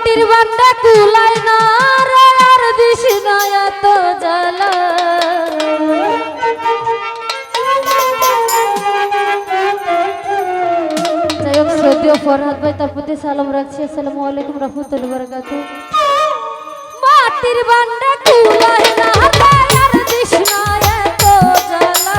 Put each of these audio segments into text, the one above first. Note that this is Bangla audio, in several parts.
মাটির বান্ডা কুলাই না রে আর দিস না এত জ্বালা যাই হোক শ্রদ্ধেয় ফরহাদ ভাই তার প্রতি সালাম রাখছি আসসালামু আলাইকুম রাহমাতুল্লাহি ওয়া বারাকাতুহু মাটির বান্ডা কুলাই না রে আর দিস না এত জ্বালা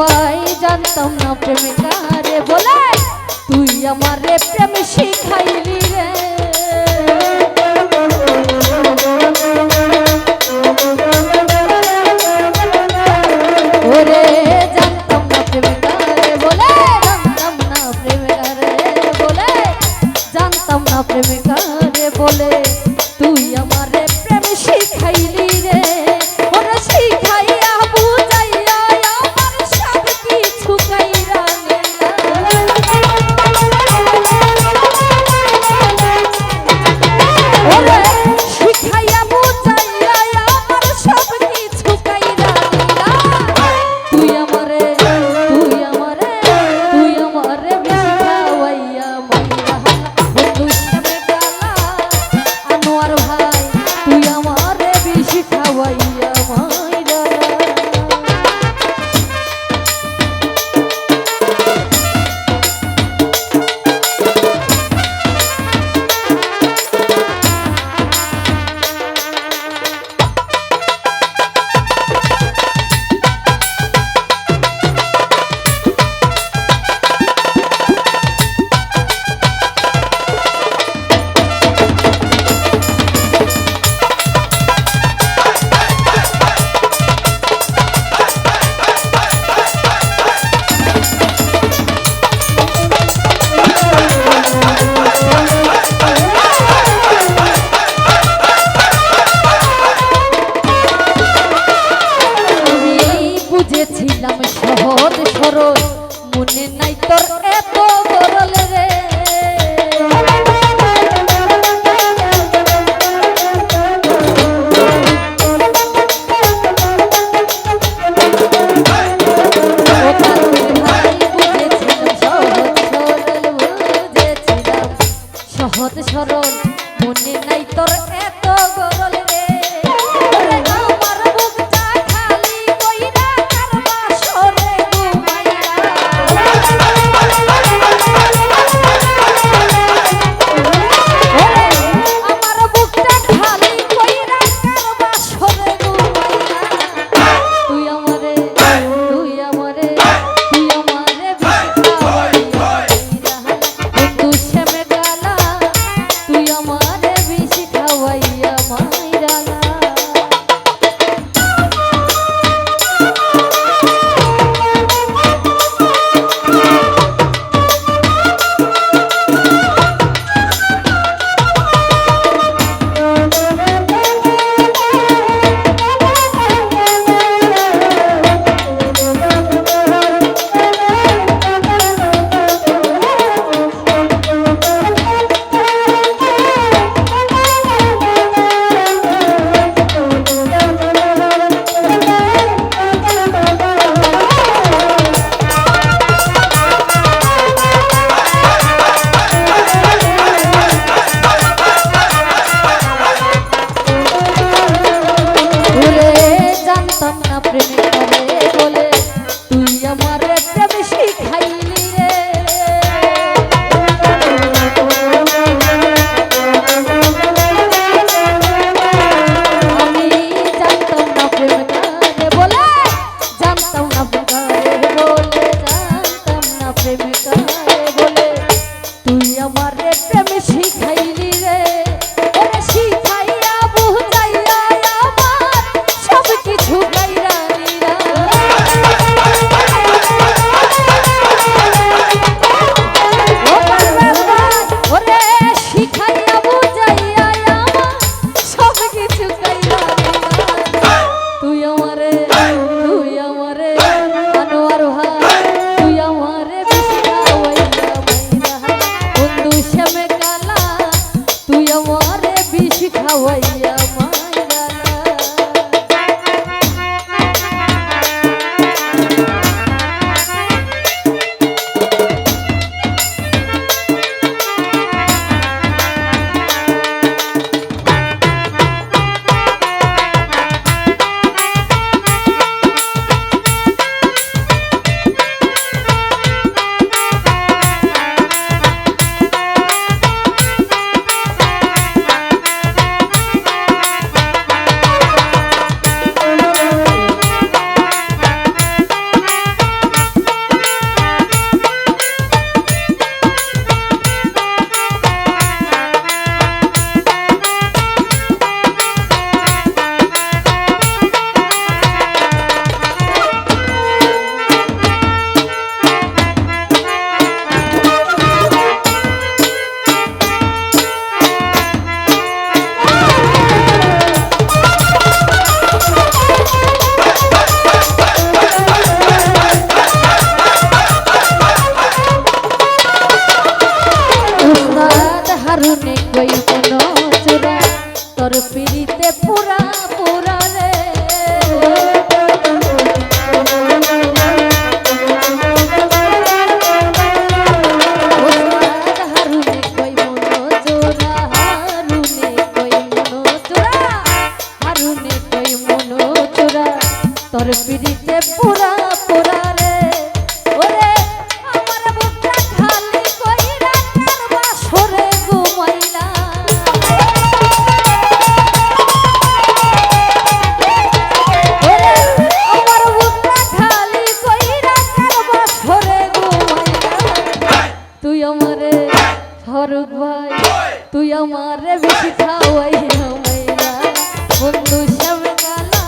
ভাই জানতাম না প্রেমিকারে বলে তুই আমারে প্রেম শিখাইলি রে ওরে জানতাম না প্রেমিকারে বলে জানতাম না প্রেমিকারে বলে জানতাম না প্রেমিকারে বলে তুই আমারে প্রেম শিখাইলি রে ওরে শিখাইয়া বুঝাইয়া সহজ সরল মনে নাই তোর এত গরল রে সহজ সরল মনে নাই তোর এত গরল রে করে বলে তুই আমার প্রেম শিখাইলি রে আমি জানতাম না প্রেম কারে বলে জানতাম না প্রেম কারে বলে জানতাম না প্রেম কারে বলে তুই আমার প্রেম শিখাইলি রে ওরে শিখাইয়া বুঝাইয়া আমার সব কিছু গাইরা নিরা ওরে শিখাইয়া বুঝাইয়া আমার সব কিছু গাইরা নিরা তুই আমারে আনোয়ার ভাই তুই আমারে বিছাওয়াইয়া মাইরা বন্ধু শ্যামে কালা তুই আমারে বিষ খাওয়াইয়া মাইরা হারুনে কই কোনো চোরা তোর পিড়িতে পুরা পুরা রে হারুনে কই মনো চোরা হারুনে কই মনো চোরা হারুনে কই মনো চোরা তোর পিড়িতে পুরা পুরা রে ওরে আমার বুকটা খালি কইরা কারবা সরে ঘুমাইলা ওরে আমার বুকটা খালি কইরা কারবা সরে ঘুমাইলা তুই আমারে ফারুক ভাই তুই আমারে বেশি খাওয়াইয়া মাইলা বন্ধু শ্যামে কালা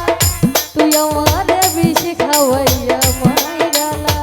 তুই আমারে বেশি খাওয়াইয়া মাইরালা